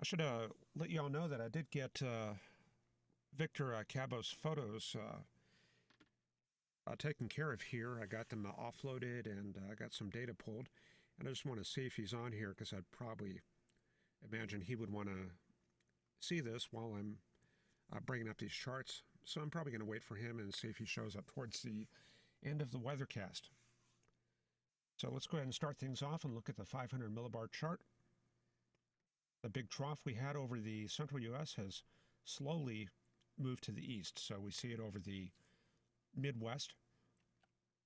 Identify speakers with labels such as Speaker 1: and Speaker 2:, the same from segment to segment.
Speaker 1: Should let you all know that I did get Victor Cabo's photos taken care of here. I got them offloaded and I got some data pulled. And I just want to see if he's on here because I'd probably imagine he would want to see this while I'm bringing up these charts. So I'm probably going to wait for him and see if he shows up towards the end of the weathercast. So let's go ahead and start things off and look at the 500 millibar chart. The big trough we had over the central U.S. has slowly moved to the east. So we see it over the Midwest.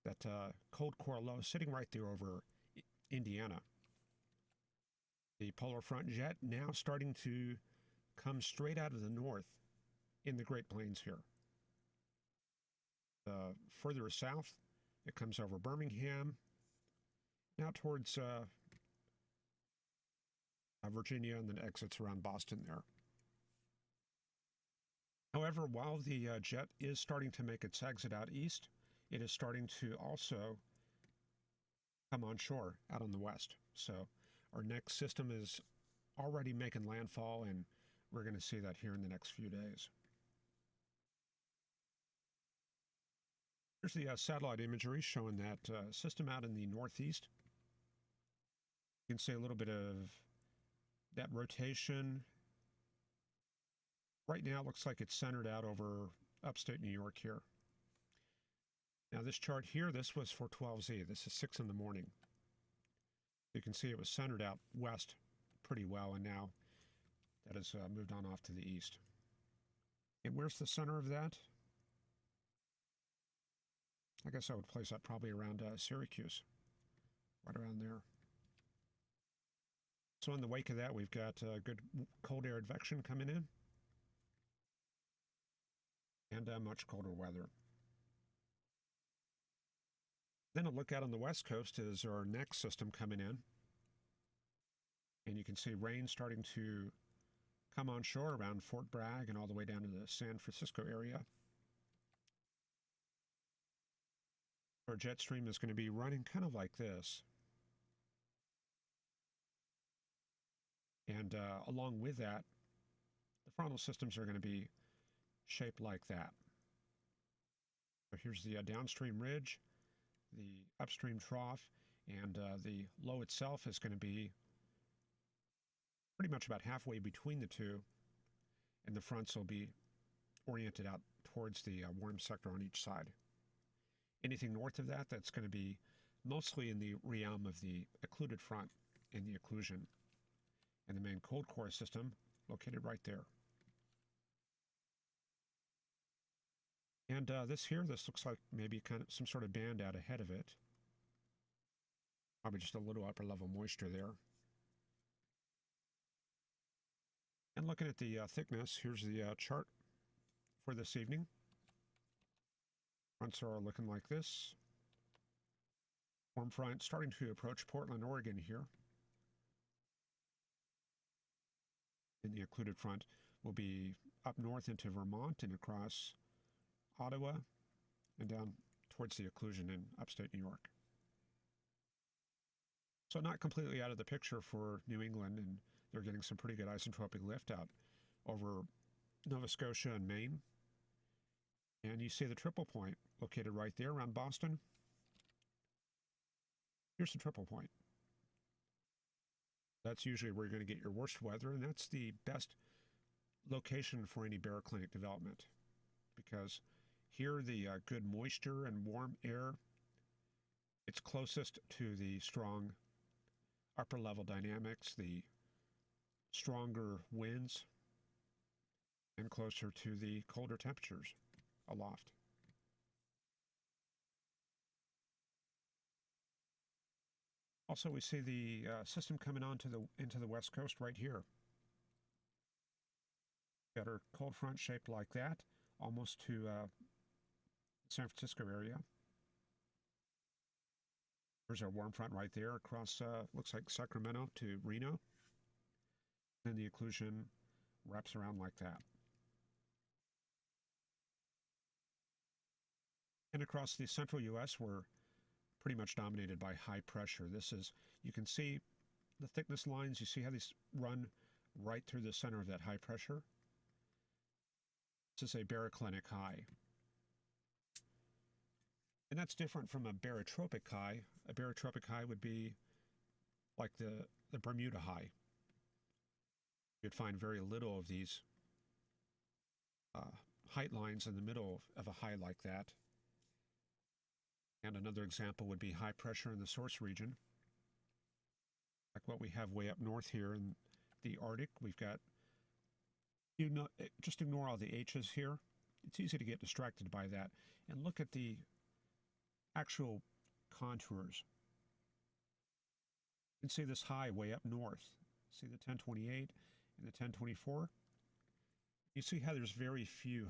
Speaker 1: That cold core low sitting right there over Indiana. The polar front jet now starting to come straight out of the north in the Great Plains here. Further south, it comes over Birmingham, now towards Virginia, and then exits around Boston there. However, while the jet is starting to make its exit out east, it is starting to also come on shore out on the west. So our next system is already making landfall, and we're going to see that here in the next few days. Here's the satellite imagery showing that system out in the northeast. You can see a little bit of that rotation. Right now it looks like it's centered out over upstate New York here. Now this chart here, this was for 12Z. This is 6 in the morning. You can see it was centered out west pretty well, and now that has moved on off to the east. And where's the center of that? I guess I would place that probably around Syracuse, right around there. So in the wake of that, we've got good cold air advection coming in, and much colder weather. Then a look out on the west coast is our next system coming in. And you can see rain starting to come on shore around Fort Bragg and all the way down to the San Francisco area. Our jet stream is going to be running kind of like this. And along with that, the frontal systems are going to be shaped like that. So here's the downstream ridge, the upstream trough, and the low itself is going to be pretty much about halfway between the two, and the fronts will be oriented out towards the warm sector on each side. Anything north of that, that's going to be mostly in the realm of the occluded front and the occlusion, and the main cold core system located right there. And this looks like maybe kind of some sort of band out ahead of it. Probably just a little upper level moisture there. And looking at the thickness, here's the chart for this evening. Fronts are looking like this. Warm front starting to approach Portland, Oregon here. And the occluded front will be up north into Vermont and across Ottawa and down towards the occlusion in upstate New York. So not completely out of the picture for New England, and they're getting some pretty good isotropic lift out over Nova Scotia and Maine. And you see the triple point located right there around Boston. Here's the triple point. That's usually where you're going to get your worst weather, and that's the best location for any baroclinic development, because here the good moisture and warm air, it's closest to the strong upper level dynamics, the stronger winds, and closer to the colder temperatures aloft. Also, we see the system coming on into the west coast right here. Got our cold front shaped like that, almost to the San Francisco area. There's our warm front right there across, looks like Sacramento to Reno. Then the occlusion wraps around like that. And across the central U.S., we're pretty much dominated by high pressure. This is, you can see the thickness lines, you see how these run right through the center of that high pressure. This is a baroclinic high. And that's different from a barotropic high. A barotropic high would be like the Bermuda high. You'd find very little of these height lines in the middle of a high like that. And another example would be high pressure in the source region, like what we have way up north here in the Arctic. We've got, just ignore all the H's here. It's easy to get distracted by that. And look at the actual contours. You can see this high way up north. See the 1028 and the 1024? You see how there's very few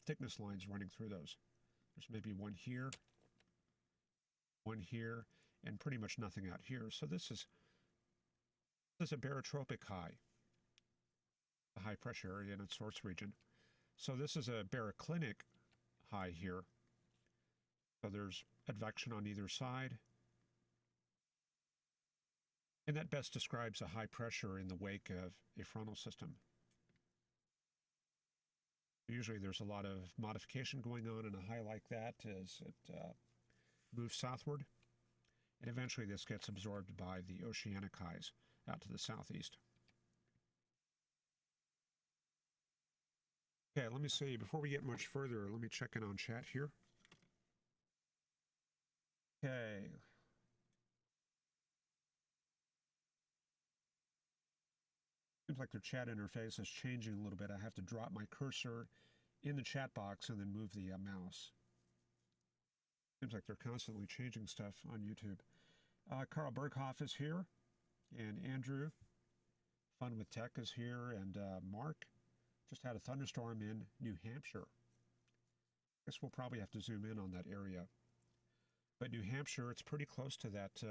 Speaker 1: thickness lines running through those. There's maybe one here, and pretty much nothing out here. So this is a barotropic high, a high pressure area in its source region. So this is a baroclinic high here. So there's advection on either side. And that best describes a high pressure in the wake of a frontal system. Usually there's a lot of modification going on in a high like that as it moves southward. And eventually this gets absorbed by the oceanic highs out to the southeast. Okay, let me see, before we get much further, let me check in on chat here. Okay. Seems like their chat interface is changing a little bit. I have to drop my cursor in the chat box and then move the mouse. Seems like they're constantly changing stuff on YouTube. Carl Berghoff is here, and Andrew Fun with Tech is here, and Mark just had a thunderstorm in New Hampshire. I guess we'll probably have to zoom in on that area. But New Hampshire, it's pretty close to that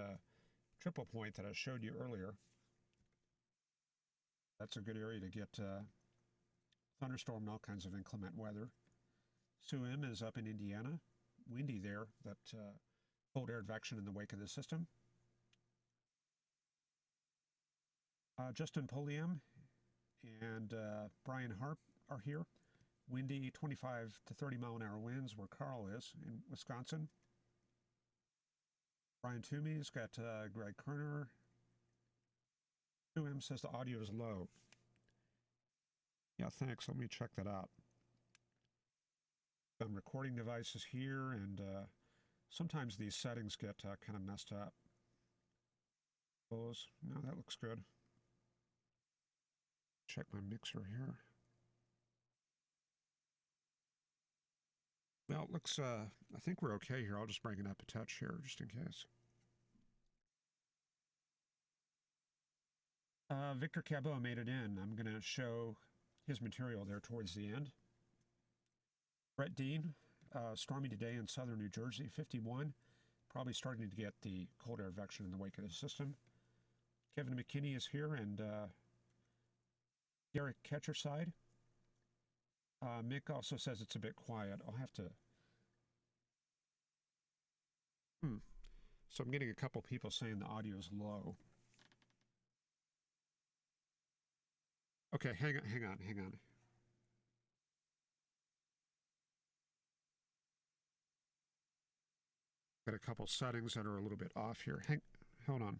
Speaker 1: triple point that I showed you earlier. That's a good area to get thunderstorm and all kinds of inclement weather. Suim is up in Indiana. Windy there, that cold air advection in the wake of the system. Justin Polium and Brian Harp are here. Windy 25 to 30 mile an hour winds where Carl is in Wisconsin. Brian Toomey's got Greg Kerner. Suim says the audio is low. Yeah, thanks. Let me check that out. Some recording devices here, and sometimes these settings get kind of messed up. Close. No, that looks good. Check my mixer here. Well, it looks, I think we're okay here. I'll just bring it up a touch here, just in case. Victor Cabot made it in. I'm going to show his material there towards the end. Brett Dean, stormy today in southern New Jersey, 51. Probably starting to get the cold air advection in the wake of the system. Kevin McKinney is here, and Derek Ketcherside. Mick also says it's a bit quiet. I'll have to... So I'm getting a couple people saying the audio is low. Okay, hang on. Got a couple settings that are a little bit off here. Hold on.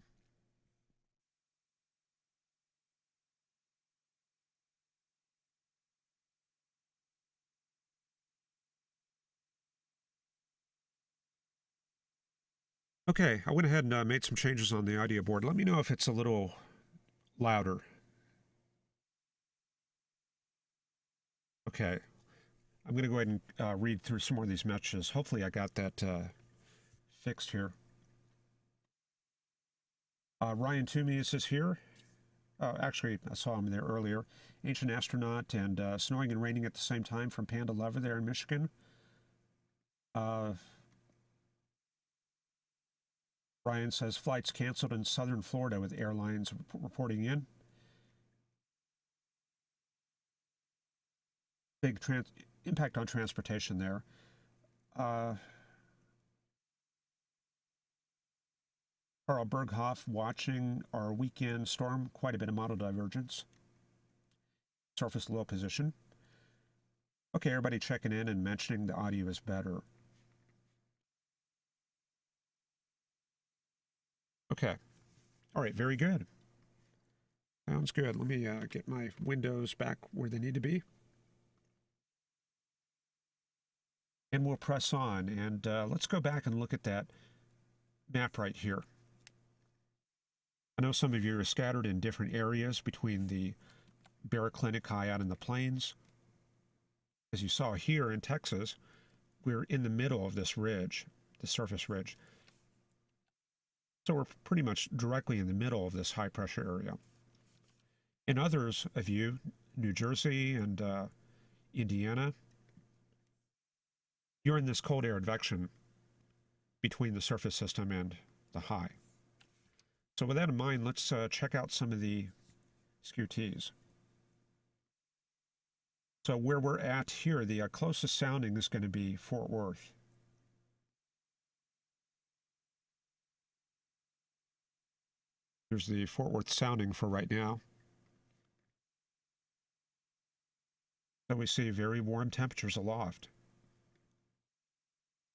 Speaker 1: Okay, I went ahead and made some changes on the audio board. Let me know if it's a little louder. Okay, I'm going to go ahead and read through some more of these messages. Hopefully I got that fixed here. Ryan Toomey is here. Actually, I saw him there earlier. Ancient Astronaut and snowing and raining at the same time from Panda Lover there in Michigan. Ryan says flights canceled in southern Florida with airlines reporting in. Big impact on transportation there. Carl Berghoff watching our weekend storm, quite a bit of model divergence. surface low position. Okay, everybody checking in and mentioning the audio is better. Okay. All right, very good. Sounds good. Let me get my windows back where they need to be. And we'll press on. And let's go back and look at that map right here. I know some of you are scattered in different areas between the Barraclinic High out in the plains. As you saw here in Texas, we're in the middle of this ridge, the surface ridge. So we're pretty much directly in the middle of this high pressure area. In others of you, New Jersey and Indiana, you're in this cold air advection between the surface system and the high. So with that in mind, let's check out some of the SQTs. So where we're at here, the closest sounding is going to be Fort Worth. Here's the Fort Worth sounding for right now. So we see very warm temperatures aloft.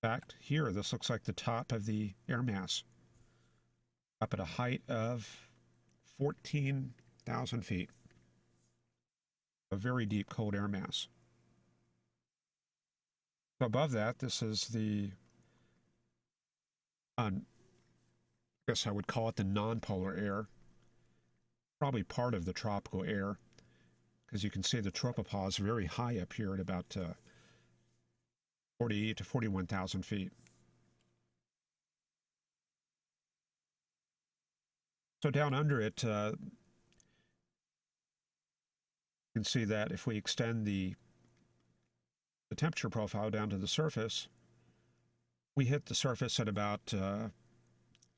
Speaker 1: In fact, here, this looks like the top of the air mass, up at a height of 14,000 feet. A very deep cold air mass. So above that, this is the, I guess I would call it the non-polar air, probably part of the tropical air, because you can see the tropopause very high up here at about 40 to 41,000 feet. So down under it, you can see that if we extend the temperature profile down to the surface, we hit the surface at about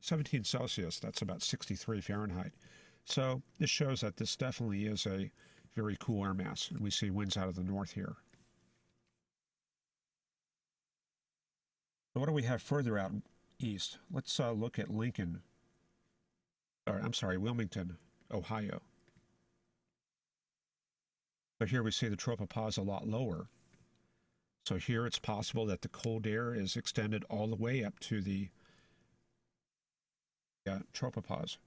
Speaker 1: 17 Celsius. That's about 63 Fahrenheit. So this shows that this definitely is a very cool air mass, and we see winds out of the north here. So what do we have further out east? Let's look at Wilmington, Ohio. So here we see the tropopause a lot lower. So here it's possible that the cold air is extended all the way up to the tropopause.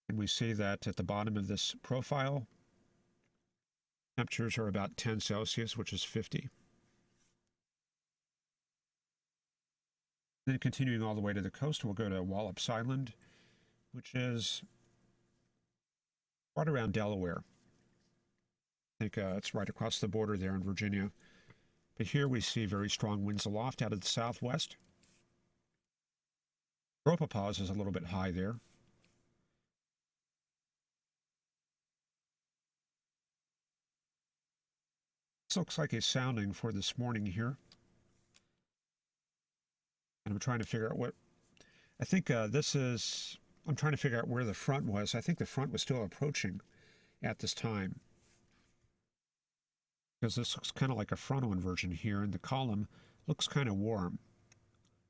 Speaker 1: And we see that at the bottom of this profile, temperatures are about 10 Celsius, which is 50. Then continuing all the way to the coast, we'll go to Wallops Island, which is right around Delaware. I think it's right across the border there in Virginia. But here we see very strong winds aloft out of the southwest. Tropopause is a little bit high there. This looks like a sounding for this morning here. And I'm trying to figure out what... I think this is... I'm trying to figure out where the front was. I think the front was still approaching at this time, because this looks kind of like a frontal inversion here, and the column looks kind of warm.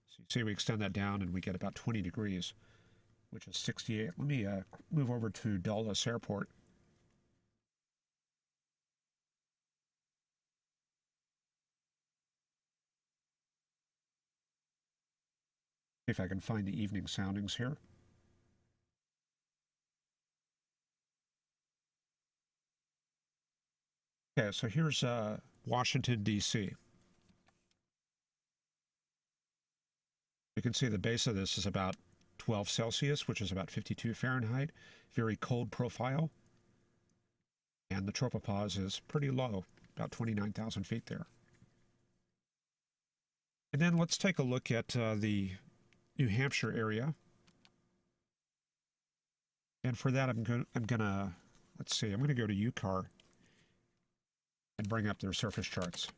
Speaker 1: So you see we extend that down and we get about 20 degrees, which is 68. Let me move over to Dulles Airport. See if I can find the evening soundings here. Okay, so here's Washington, D.C. You can see the base of this is about 12 Celsius, which is about 52 Fahrenheit. Very cold profile. And the tropopause is pretty low, about 29,000 feet there. And then let's take a look at the New Hampshire area. And for that, I'm gonna go to UCAR and bring up their surface charts.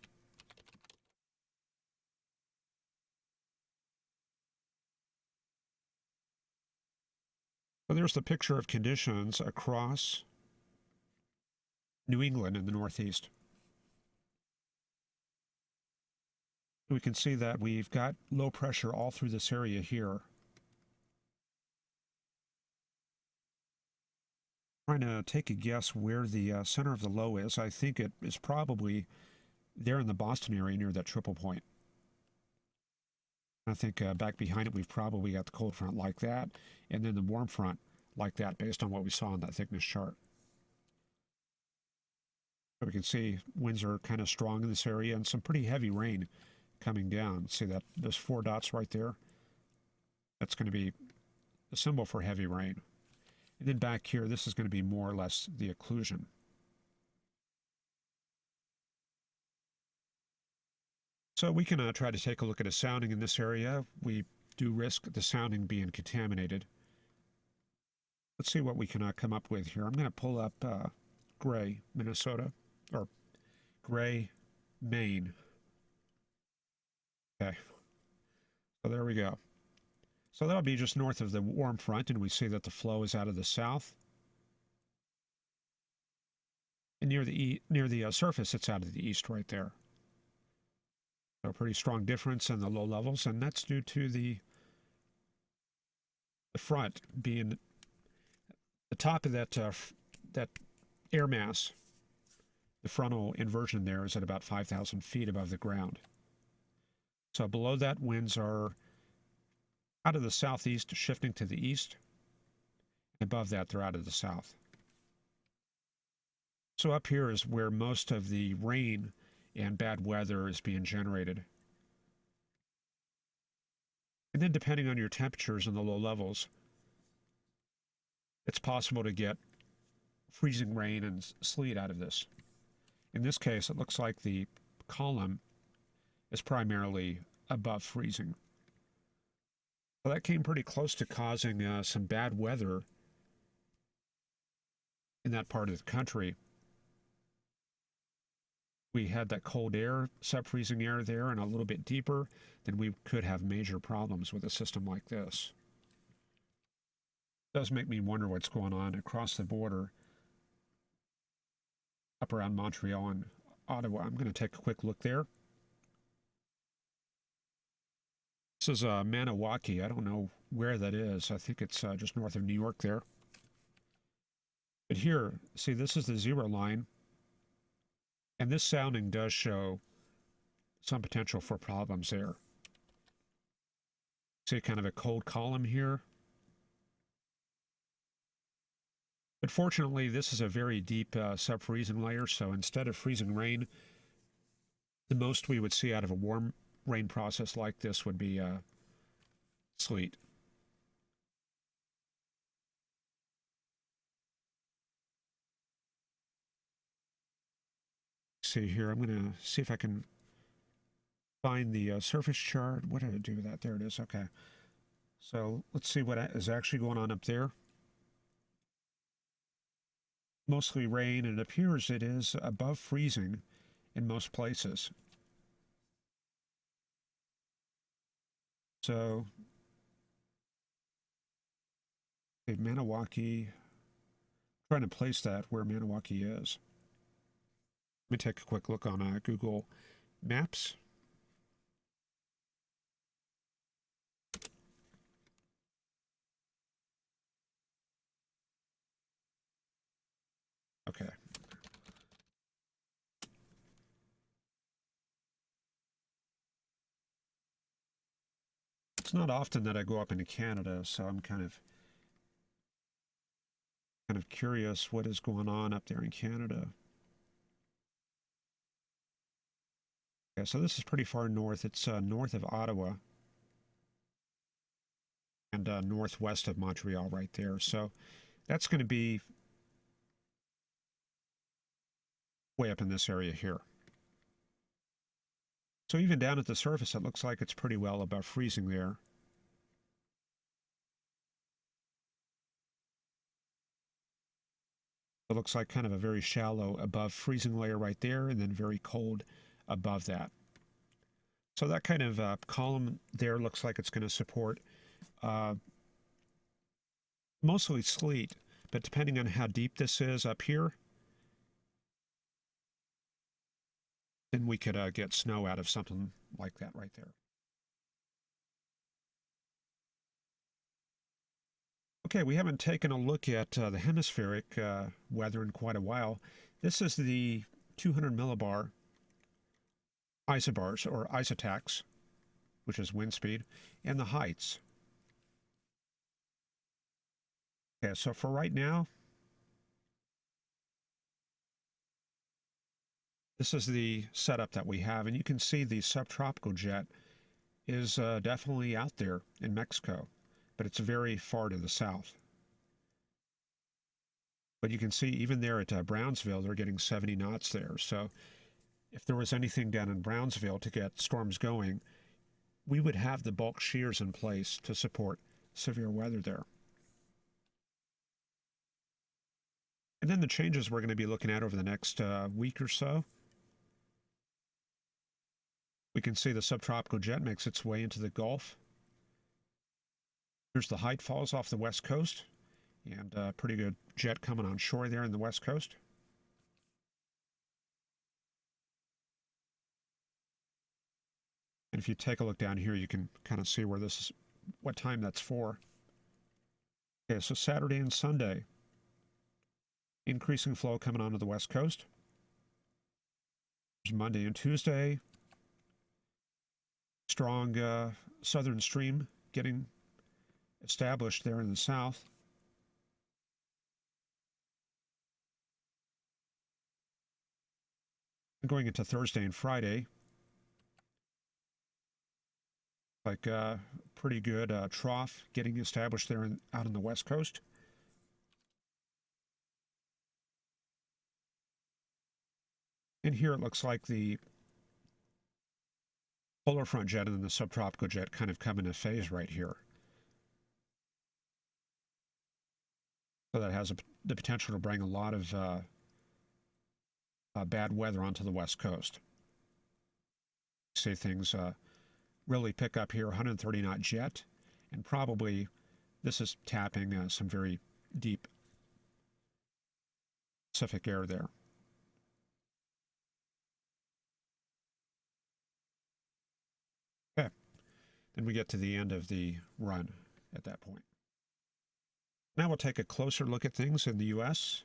Speaker 1: So there's the picture of conditions across New England in the Northeast. We can see that we've got low pressure all through this area here. Trying to take a guess where the center of the low is. I think it is probably there in the Boston area near that triple point. I think back behind it, we've probably got the cold front like that, and then the warm front like that, based on what we saw in that thickness chart. So we can see winds are kind of strong in this area, and some pretty heavy rain coming down. See that those 4 dots right there? That's going to be a symbol for heavy rain. And then back here, this is going to be more or less the occlusion. So we can try to take a look at a sounding in this area. We do risk the sounding being contaminated. Let's see what we can come up with here. I'm going to pull up Gray, Minnesota, or Gray, Maine. Okay, so there we go. So that'll be just north of the warm front, and we see that the flow is out of the south. And near the surface, it's out of the east right there. So a pretty strong difference in the low levels, and that's due to the front being the top of that air mass. The frontal inversion there is at about 5,000 feet above the ground. So below that, winds are out of the southeast, shifting to the east. Above that, they're out of the south. So up here is where most of the rain and bad weather is being generated. And then depending on your temperatures and the low levels, it's possible to get freezing rain and sleet out of this. In this case, it looks like the column is primarily above freezing. Well, that came pretty close to causing some bad weather in that part of the country. We had that cold air, sub-freezing air there, and a little bit deeper, then we could have major problems with a system like this. It does make me wonder what's going on across the border up around Montreal and Ottawa. I'm going to take a quick look there. This is Maniwaki. I don't know where that is. I think it's just north of New York there. But here, see, this is the 0 line. And this sounding does show some potential for problems there. See kind of a cold column here. But fortunately, this is a very deep sub-freezing layer, so instead of freezing rain, the most we would see out of a warm rain process like this would be sleet. See here, I'm going to see if I can find the surface chart. What did I do with that? There it is. Okay. So let's see what is actually going on up there. Mostly rain, and it appears it is above freezing in most places. So, okay, Maniwaki, trying to place that where Maniwaki is. Let me take a quick look on Google Maps. Okay. It's not often that I go up into Canada, so I'm kind of curious what is going on up there in Canada. Okay, so this is pretty far north. It's north of Ottawa and northwest of Montreal right there. So that's going to be way up in this area here. So even down at the surface, it looks like it's pretty well above freezing there. It looks like kind of a very shallow above freezing layer right there, and then very cold above that. So that kind of column there looks like it's going to support mostly sleet, but depending on how deep this is up here, then we could get snow out of something like that right there. Okay, we haven't taken a look at the hemispheric weather in quite a while. This is the 200 millibar isobars, or isotax, which is wind speed, and the heights. Okay, so for right now, this is the setup that we have, and you can see the subtropical jet is definitely out there in Mexico, but it's very far to the south. But you can see even there at Brownsville, they're getting 70 knots there. So if there was anything down in Brownsville to get storms going, we would have the bulk shears in place to support severe weather there. And then the changes we're going to be looking at over the next week or so. We can see the subtropical jet makes its way into the Gulf. Here's the height falls off the west coast, and a pretty good jet coming on shore there in the west coast. And if you take a look down here, you can kind of see where this is, what time that's for. Okay, so Saturday and Sunday, increasing flow coming onto the west coast. There's Monday and Tuesday, strong southern stream getting established there in the south. And going into Thursday and Friday, like pretty good trough getting established there out on the west coast. And here it looks like the polar front jet and the subtropical jet kind of come into phase right here. So that has the potential to bring a lot of bad weather onto the west coast. See things really pick up here, 130 knot jet, and probably this is tapping some very deep Pacific air there. Okay, then we get to the end of the run at that point. Now we'll take a closer look at things in the U.S.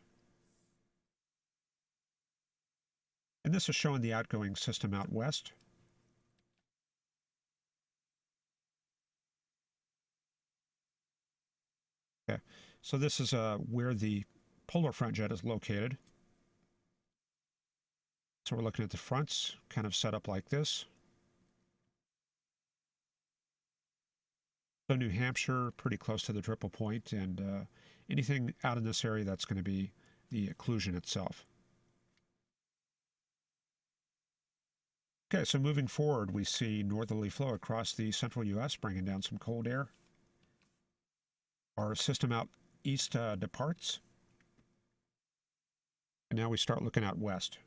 Speaker 1: And this is showing the outgoing system out west. Okay, so this is where the polar front jet is located. So we're looking at the fronts, kind of set up like this. So New Hampshire, pretty close to the triple point, and anything out in this area, that's going to be the occlusion itself. Okay, so moving forward, we see northerly flow across the central U.S., bringing down some cold air. Our system out east departs. And now we start looking out west.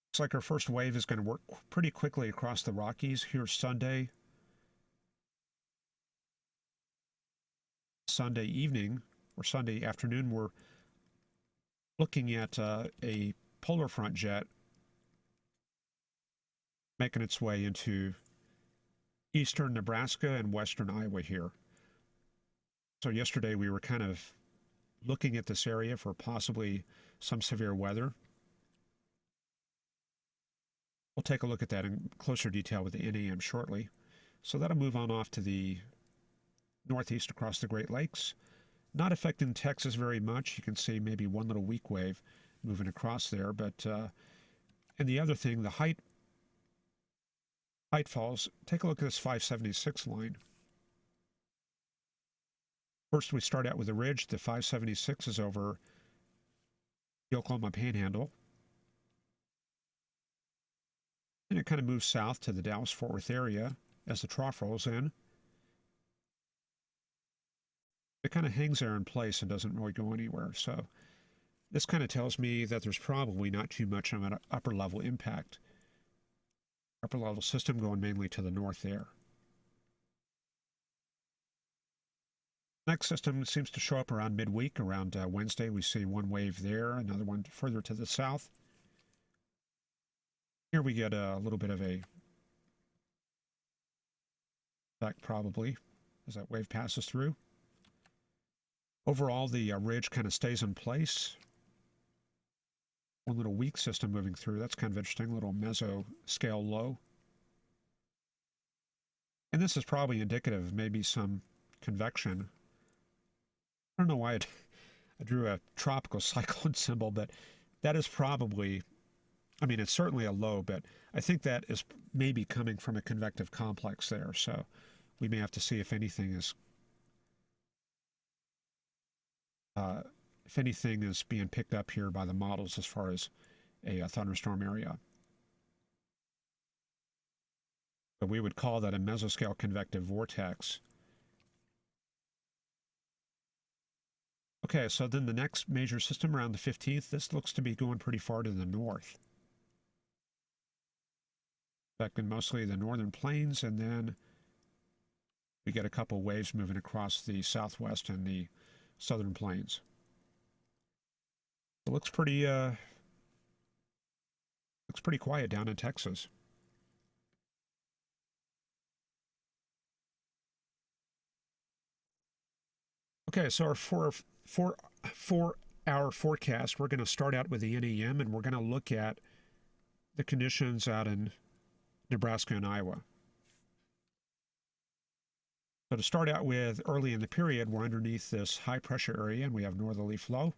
Speaker 1: Looks like our first wave is going to work pretty quickly across the Rockies. Here's Sunday. Sunday evening, or Sunday afternoon, we're looking at a polar front jet making its way into eastern Nebraska and western Iowa here. So yesterday we were kind of looking at this area for possibly some severe weather. We'll take a look at that in closer detail with the NAM shortly. So that'll move on off to the northeast across the Great Lakes. Not affecting Texas very much. You can see maybe one little weak wave moving across there. But and the other thing, the height falls. Take a look at this 576 line. First, we start out with a ridge. The 576 is over the Oklahoma Panhandle. And it kind of moves south to the Dallas-Fort Worth area as the trough rolls in. It kind of hangs there in place and doesn't really go anywhere. So this kind of tells me that there's probably not too much of an upper level impact. Upper level system going mainly to the north there. Next system seems to show up around midweek. Around Wednesday, we see one wave there, another one further to the south. Here we get a little bit of a effect, probably. as that wave passes through. Overall, the ridge kind of stays in place. One little weak system moving through. That's kind of interesting. Little mesoscale low. And this is probably indicative of maybe some convection. I don't know why I drew a tropical cyclone symbol, but that is probably, I mean, it's certainly a low, but I think that is maybe coming from a convective complex there. So we may have to see if anything is being picked up here by the models as far as a thunderstorm area. But we would call that a mesoscale convective vortex. Okay, so then the next major system around the 15th, this looks to be going pretty far to the north. Affecting mostly the northern plains, and then we get a couple waves moving across the southwest and the southern plains. It looks pretty quiet down in Texas. Okay, so for our forecast, we're going to start out with the NEM, and we're going to look at the conditions out in Nebraska and Iowa. So to start out with, early in the period, we're underneath this high pressure area, and we have northerly flow.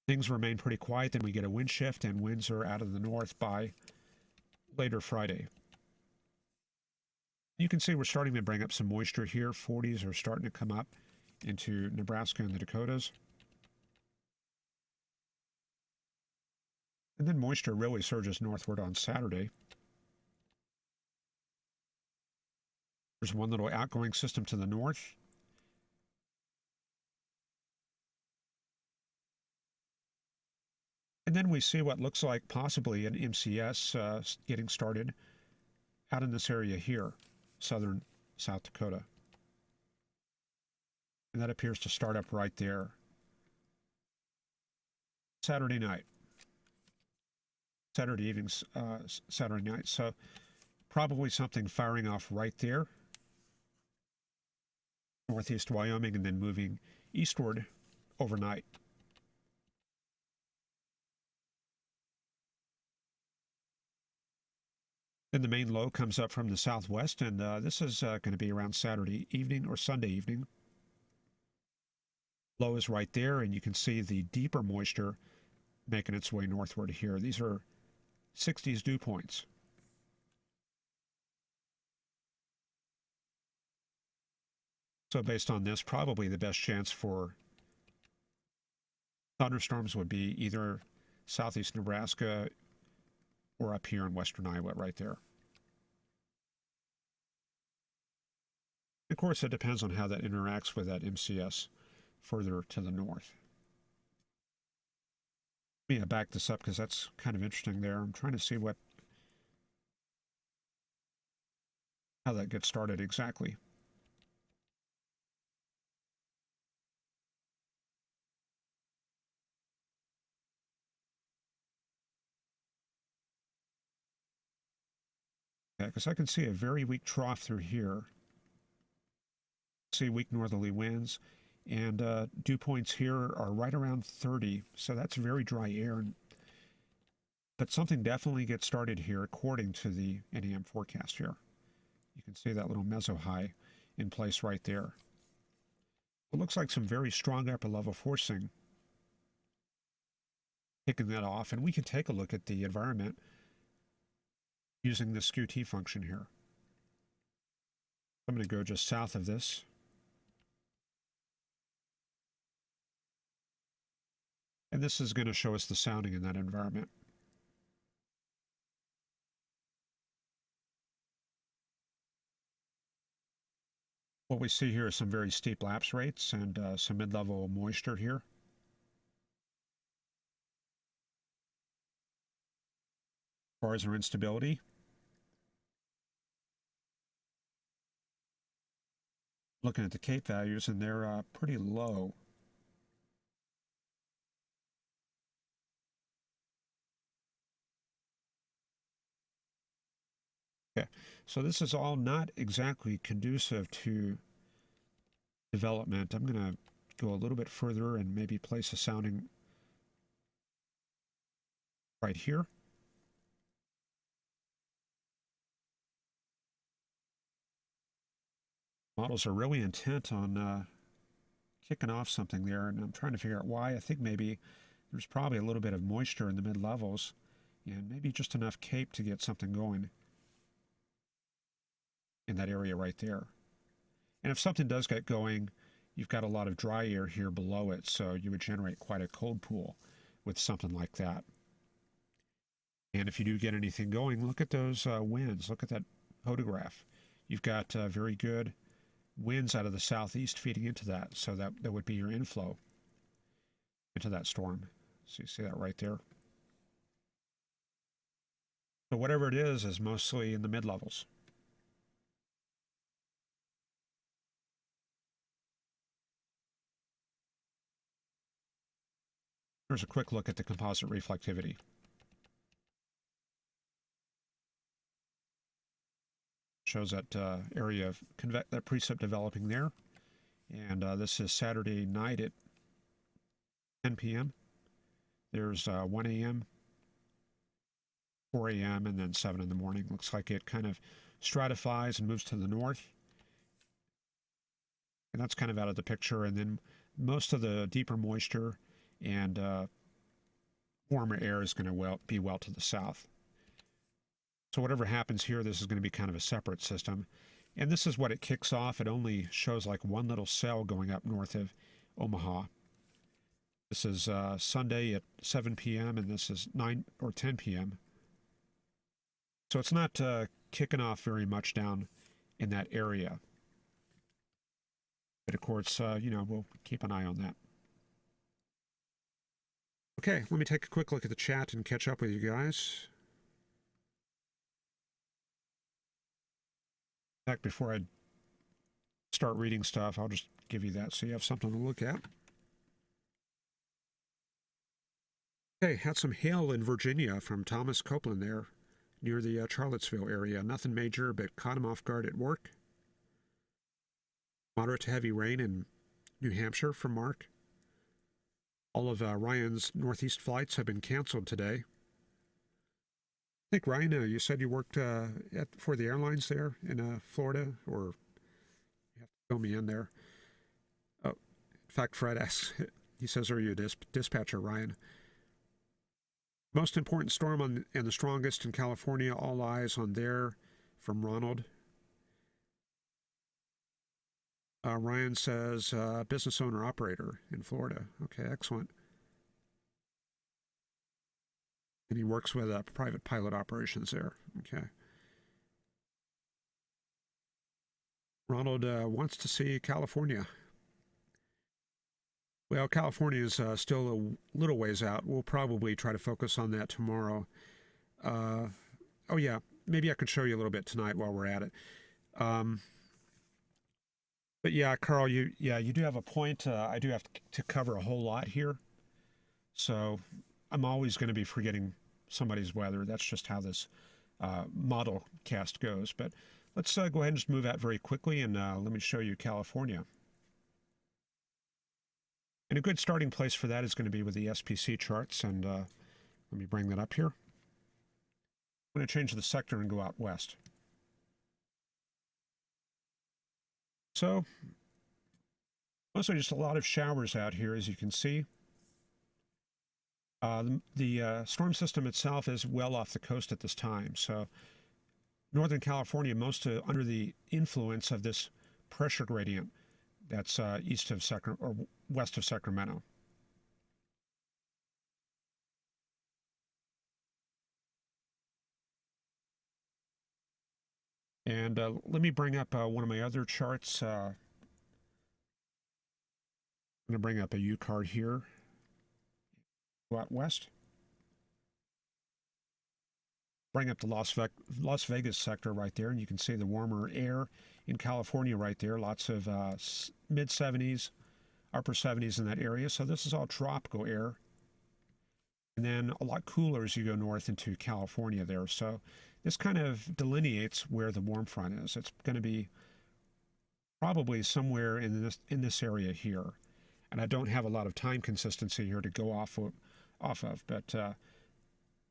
Speaker 1: Things remain pretty quiet, then we get a wind shift, and winds are out of the north by later Friday. You can see we're starting to bring up some moisture here. 40s are starting to come up into Nebraska and the Dakotas. And then moisture really surges northward on Saturday. There's one little outgoing system to the north. And then we see what looks like possibly an MCS getting started out in this area here, southern South Dakota. And that appears to start up right there Saturday night. Saturday evenings, Saturday night. So probably something firing off right there. Northeast Wyoming, and then moving eastward overnight. Then the main low comes up from the southwest, and this is going to be around Saturday evening or Sunday evening. Low is right there, and you can see the deeper moisture making its way northward here. These are 60s dew points. So based on this, probably the best chance for thunderstorms would be either southeast Nebraska or up here in western Iowa right there. Of course, it depends on how that interacts with that MCS further to the north. Let me back this up because that's kind of interesting there. I'm trying to see how that gets started exactly. Yeah, because I can see a very weak trough through here. See weak northerly winds, and dew points here are right around 30, so that's very dry air. But something definitely gets started here according to the NEM forecast here. You can see that little meso high in place right there. It looks like some very strong upper level forcing kicking that off, and we can take a look at the environment using the skew-T function here. I'm going to go just south of this. And this is going to show us the sounding in that environment. What we see here is some very steep lapse rates and some mid-level moisture here. As far as our instability, looking at the Cape values, and they're pretty low. Okay, So this is all not exactly conducive to development. I'm going to go a little bit further and maybe place a sounding right here. Models are really intent on kicking off something there, and I'm trying to figure out why. I think maybe there's probably a little bit of moisture in the mid-levels, and maybe just enough CAPE to get something going in that area right there. And if something does get going, you've got a lot of dry air here below it, so you would generate quite a cold pool with something like that. And if you do get anything going, look at those winds. Look at that photograph. You've got very good winds out of the southeast feeding into that, so that would be your inflow into that storm. So you see that right there. So whatever it is mostly in the mid-levels. Here's a quick look at the composite reflectivity. Shows that area of that precip developing there. And this is Saturday night at 10 p.m. There's 1 a.m., 4 a.m., and then 7 in the morning. Looks like it kind of stratifies and moves to the north. And that's kind of out of the picture. And then most of the deeper moisture and warmer air is going to be well to the south. So whatever happens here, this is going to be kind of a separate system. And this is what it kicks off. It only shows like one little cell going up north of Omaha. This is Sunday at 7 p.m. and this is 9 or 10 p.m. So it's not kicking off very much down in that area. But of course, we'll keep an eye on that. Okay, let me take a quick look at the chat and catch up with you guys. In fact, before I start reading stuff, I'll just give you that so you have something to look at. Okay, had some hail in Virginia from Thomas Copeland there, near the Charlottesville area. Nothing major, but caught him off guard at work. Moderate to heavy rain in New Hampshire from Mark. All of Ryan's Northeast flights have been canceled today. I think, Ryan, you said you worked for the airlines there in Florida, or you have to fill me in there. Oh, in fact, Fred asks, he says, are you a dispatcher, Ryan? Most important storm and the strongest in California, all eyes on there, from Ronald. Ryan says, business owner operator in Florida. Okay, excellent. And he works with private pilot operations there. Okay. Ronald wants to see California. Well, California is still a little ways out. We'll probably try to focus on that tomorrow. Oh, yeah, maybe I could show you a little bit tonight while we're at it. But yeah, Carl, you do have a point. I do have to cover a whole lot here. So I'm always going to be forgetting somebody's weather. That's just how this model cast goes. But let's go ahead and just move out very quickly, and let me show you California. And a good starting place for that is going to be with the SPC charts. And let me bring that up here. I'm going to change the sector and go out west. So, mostly just a lot of showers out here, as you can see. The storm system itself is well off the coast at this time. So, Northern California, most under the influence of this pressure gradient that's east of or west of Sacramento. And let me bring up one of my other charts. I'm going to bring up a U card here. Go out west. Bring up the Las Vegas sector right there, and you can see the warmer air in California right there. Lots of mid-70s, upper 70s in that area. So this is all tropical air. And then a lot cooler as you go north into California there. So this kind of delineates where the warm front is. It's going to be probably somewhere in this area here. And I don't have a lot of time consistency here to go off of, but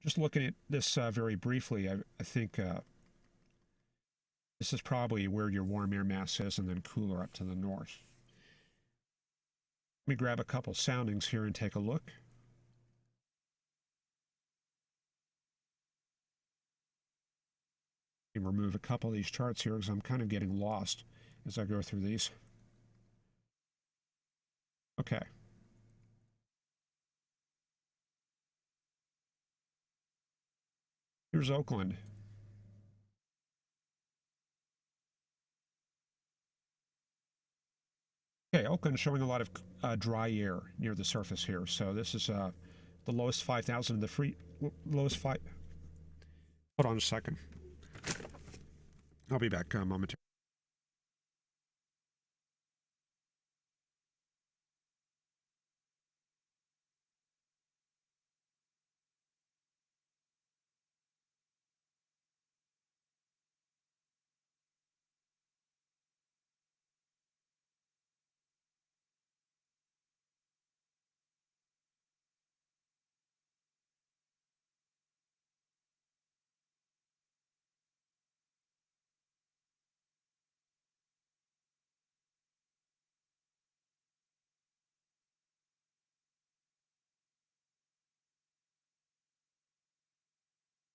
Speaker 1: just looking at this very briefly, I think this is probably where your warm air mass is, and then cooler up to the north. Let me grab a couple soundings here and take a look. Let me remove a couple of these charts here because I'm kind of getting lost as I go through these. Okay. Here's Oakland. Okay, Oakland showing a lot of dry air near the surface here. So this is the lowest 5,000 in the lowest 5. Hold on a second. I'll be back momentarily.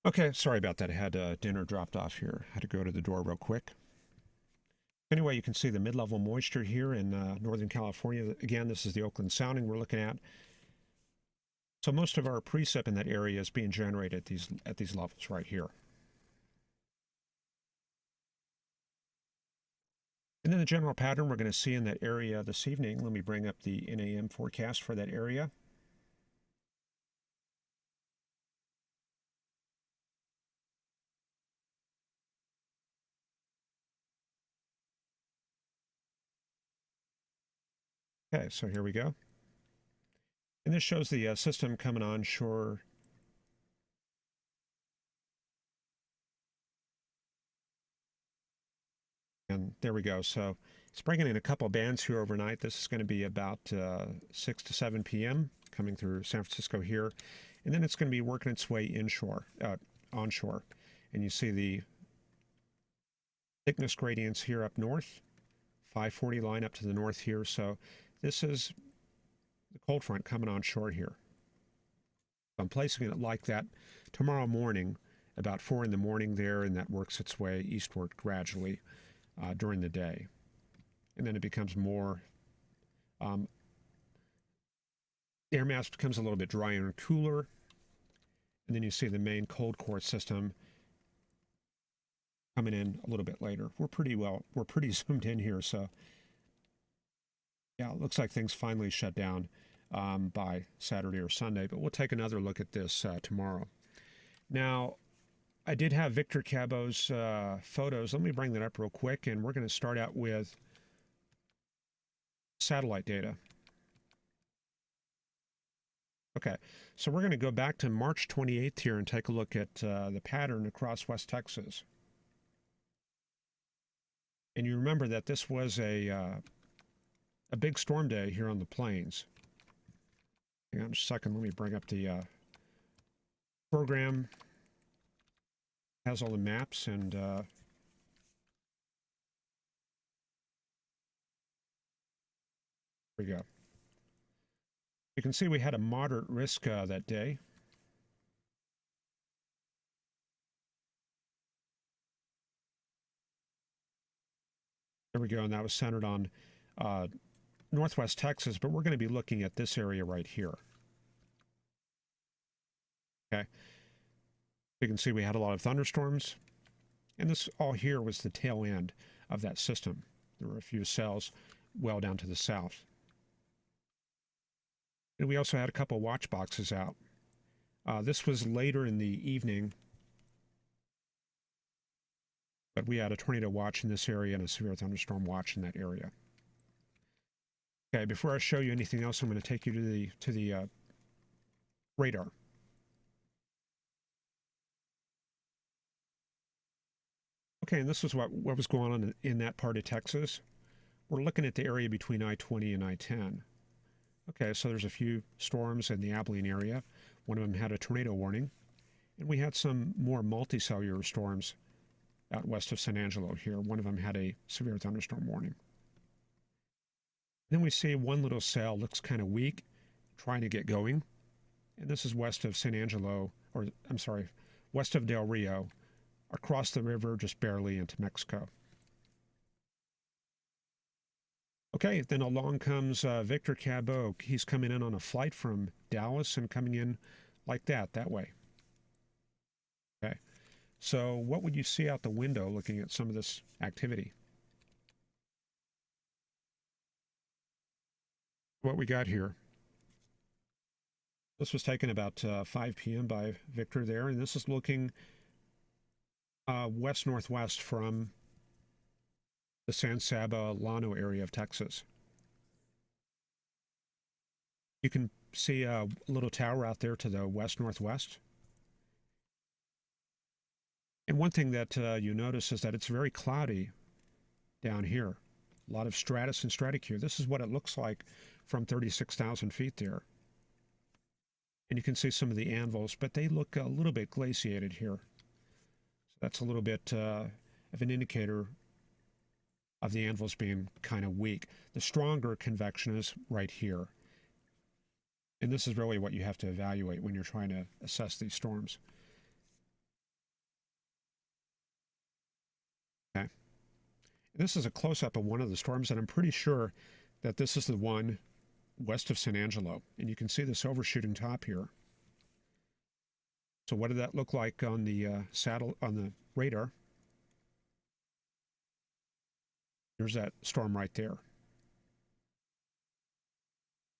Speaker 1: Okay, sorry about that. I had dinner dropped off here. I had to go to the door real quick. Anyway, you can see the mid-level moisture here in Northern California. Again, this is the Oakland sounding we're looking at. So most of our precip in that area is being generated at these levels right here. And then the general pattern we're going to see in that area this evening. Let me bring up the NAM forecast for that area. Okay, so here we go. And this shows the system coming onshore. And there we go. So it's bringing in a couple bands here overnight. This is going to be about 6 to 7 p.m. coming through San Francisco here. And then it's going to be working its way onshore. And you see the thickness gradients here up north, 540 line up to the north here. So this is the cold front coming onshore here. I'm placing it like that tomorrow morning, about 4 in the morning there, and that works its way eastward gradually during the day. And then it becomes more, air mass becomes a little bit drier and cooler. And then you see the main cold core system coming in a little bit later. We're pretty zoomed in here, so yeah, it looks like things finally shut down by Saturday or Sunday, but we'll take another look at this tomorrow. Now, I did have Victor Cabo's photos. Let me bring that up real quick, and we're going to start out with satellite data. Okay, so we're going to go back to March 28th here and take a look at the pattern across West Texas. And you remember that this was a big storm day here on the plains. Hang on just a second. Let me bring up the program. It has all the maps, and here we go. You can see we had a moderate risk that day. There we go, and that was centered on northwest Texas, but we're going to be looking at this area right here. Okay. You can see we had a lot of thunderstorms, and this all here was the tail end of that system. There were a few cells well down to the south. And we also had a couple watch boxes out. This was later in the evening, but we had a tornado watch in this area and a severe thunderstorm watch in that area. Okay, before I show you anything else, I'm going to take you to the radar. Okay, and this is what was going on in that part of Texas. We're looking at the area between I-20 and I-10. Okay, so there's a few storms in the Abilene area. One of them had a tornado warning. And we had some more multicellular storms out west of San Angelo here. One of them had a severe thunderstorm warning. Then we see one little cell looks kind of weak, trying to get going. And this is west of San Angelo, or I'm sorry, west of Del Rio, across the river just barely into Mexico. Okay, then along comes Victor Cabot. He's coming in on a flight from Dallas and coming in like that way. Okay, so what would you see out the window looking at some of this activity? What we got here. This was taken about 5 p.m. by Victor there, and this is looking west-northwest from the San Saba, Llano area of Texas. You can see a little tower out there to the west-northwest. And one thing that you notice is that it's very cloudy down here. A lot of stratus and stratocure. This is what it looks like from 36,000 feet there. And you can see some of the anvils, but they look a little bit glaciated here. So that's a little bit of an indicator of the anvils being kind of weak. The stronger convection is right here. And this is really what you have to evaluate when you're trying to assess these storms. Okay. This is a close-up of one of the storms, and I'm pretty sure that this is the one west of San Angelo. And you can see this overshooting top here. So what did that look like on the on the radar? There's that storm right there.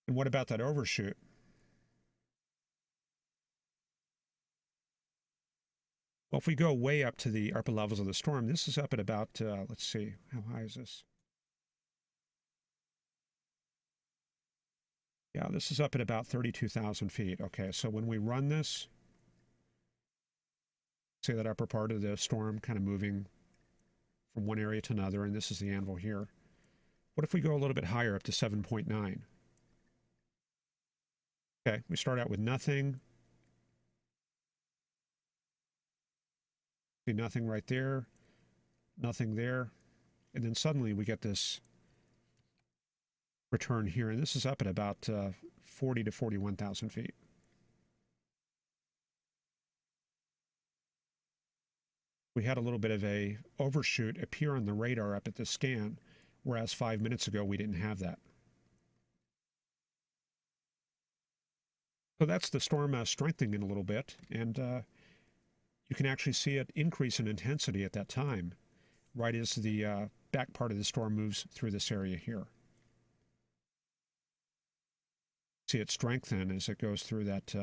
Speaker 1: And what about that overshoot? Well, if we go way up to the upper levels of the storm, this is up at about, let's see, how high is this? Yeah, this is up at about 32,000 feet. Okay, so when we run this, see that upper part of the storm kind of moving from one area to another, and this is the anvil here. What if we go a little bit higher, up to 7.9? Okay, we start out with nothing. See nothing right there, nothing there, and then suddenly we get this return here, and this is up at about 40 to 41,000 feet. We had a little bit of a overshoot appear on the radar up at the scan, whereas 5 minutes ago we didn't have that. So that's the storm strengthening a little bit, and you can actually see it increase in intensity at that time, right as the back part of the storm moves through this area here. See it strengthen as it goes through that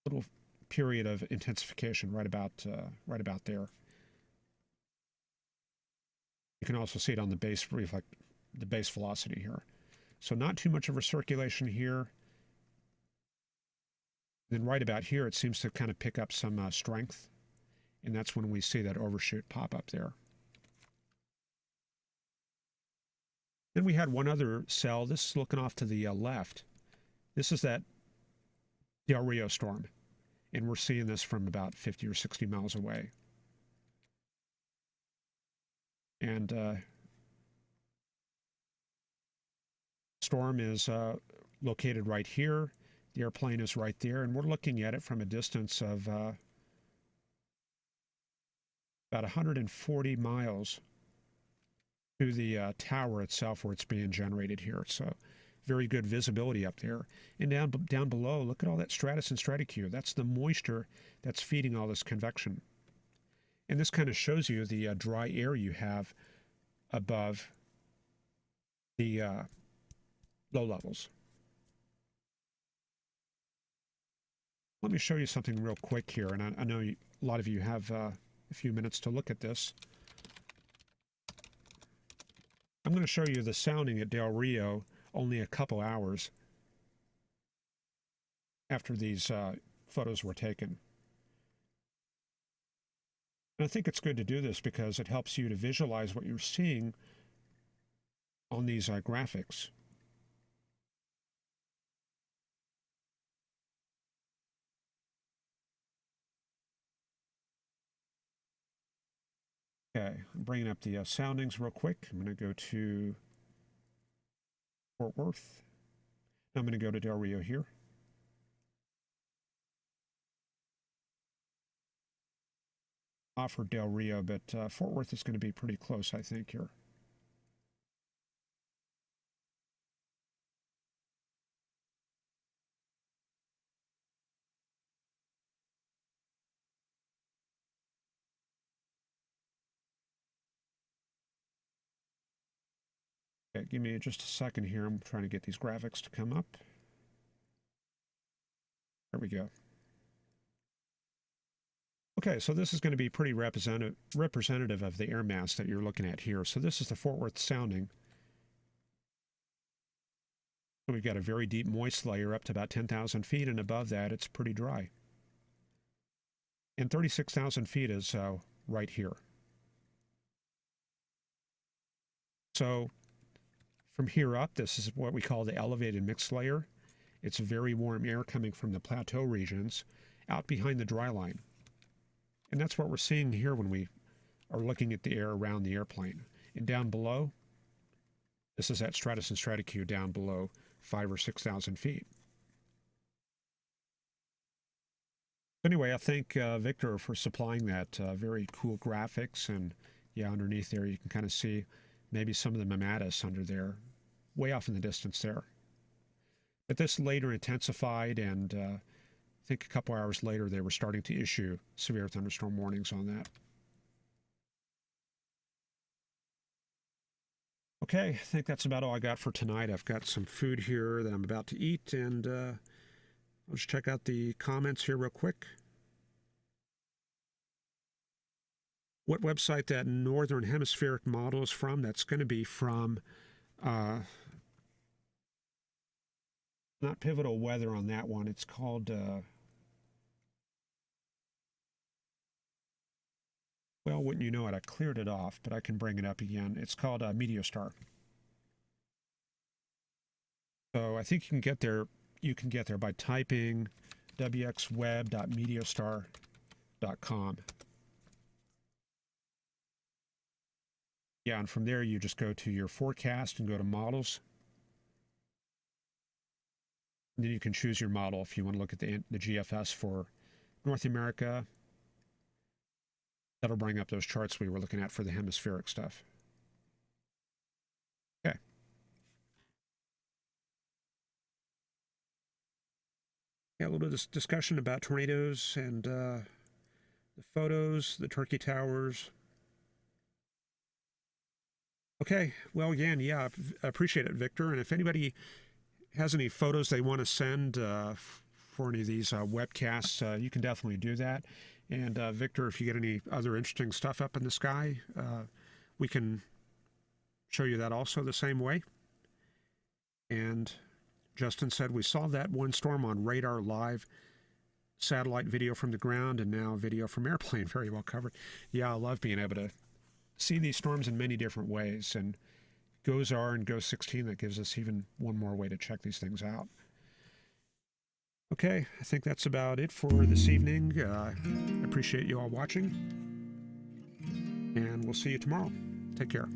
Speaker 1: little period of intensification right about there. You can also see it on the base velocity here. So not too much of a circulation here. Then right about here, it seems to kind of pick up some strength, and that's when we see that overshoot pop up there. Then we had one other cell. This is looking off to the left. This is that Del Rio storm, and we're seeing this from about 50 or 60 miles away. And storm is located right here. The airplane is right there, and we're looking at it from a distance of about 140 miles to the tower itself where it's being generated here. So very good visibility up there. And down below, look at all that stratus and stratocure. That's the moisture that's feeding all this convection. And this kind of shows you the dry air you have above the low levels. Let me show you something real quick here, and I know a lot of you have a few minutes to look at this. I'm going to show you the sounding at Del Rio only a couple hours after these photos were taken. And I think it's good to do this because it helps you to visualize what you're seeing on these graphics. Okay, I'm bringing up the soundings real quick. I'm going to go to Fort Worth. I'm going to go to Del Rio here. Offered Del Rio, but Fort Worth is going to be pretty close, I think, here. Okay, give me just a second here. I'm trying to get these graphics to come up. There we go. Okay, so this is going to be pretty representative of the air mass that you're looking at here. So this is the Fort Worth sounding. So we've got a very deep moist layer up to about 10,000 feet, and above that it's pretty dry. And 36,000 feet is right here. So from here up, this is what we call the elevated mixed layer. It's very warm air coming from the plateau regions out behind the dry line. And that's what we're seeing here when we are looking at the air around the airplane. And down below, this is that stratus and stratocube down below 5,000 or 6,000 feet. Anyway, I thank Victor for supplying that very cool graphics. And yeah, underneath there you can kind of see maybe some of the mammatus under there, way off in the distance there. But this later intensified, and I think a couple hours later they were starting to issue severe thunderstorm warnings on that. Okay, I think that's about all I got for tonight. I've got some food here that I'm about to eat, and I'll just check out the comments here real quick. What website that Northern Hemispheric model is from? That's going to be from not Pivotal Weather on that one. It's called well, wouldn't you know it, I cleared it off, but I can bring it up again. It's called Meteostar. So I think you can get there. You can get there by typing wxweb.meteostar.com. Yeah, and from there you just go to your forecast and go to models. And then you can choose your model if you want to look at the GFS for North America. That'll bring up those charts we were looking at for the hemispheric stuff. Okay. Yeah, a little bit of discussion about tornadoes and the photos, the Turkey Towers. Okay, well, again, yeah, I appreciate it, Victor. And if anybody has any photos they want to send for any of these webcasts, you can definitely do that. And Victor, if you get any other interesting stuff up in the sky, we can show you that also the same way. And Justin said, we saw that one storm on radar live, satellite video from the ground, and now video from airplane. Very well covered. Yeah, I love being able to see these storms in many different ways. And GOES-R and GOES-16, that gives us even one more way to check these things out. Okay, I think that's about it for this evening. I appreciate you all watching, and we'll see you tomorrow. Take care.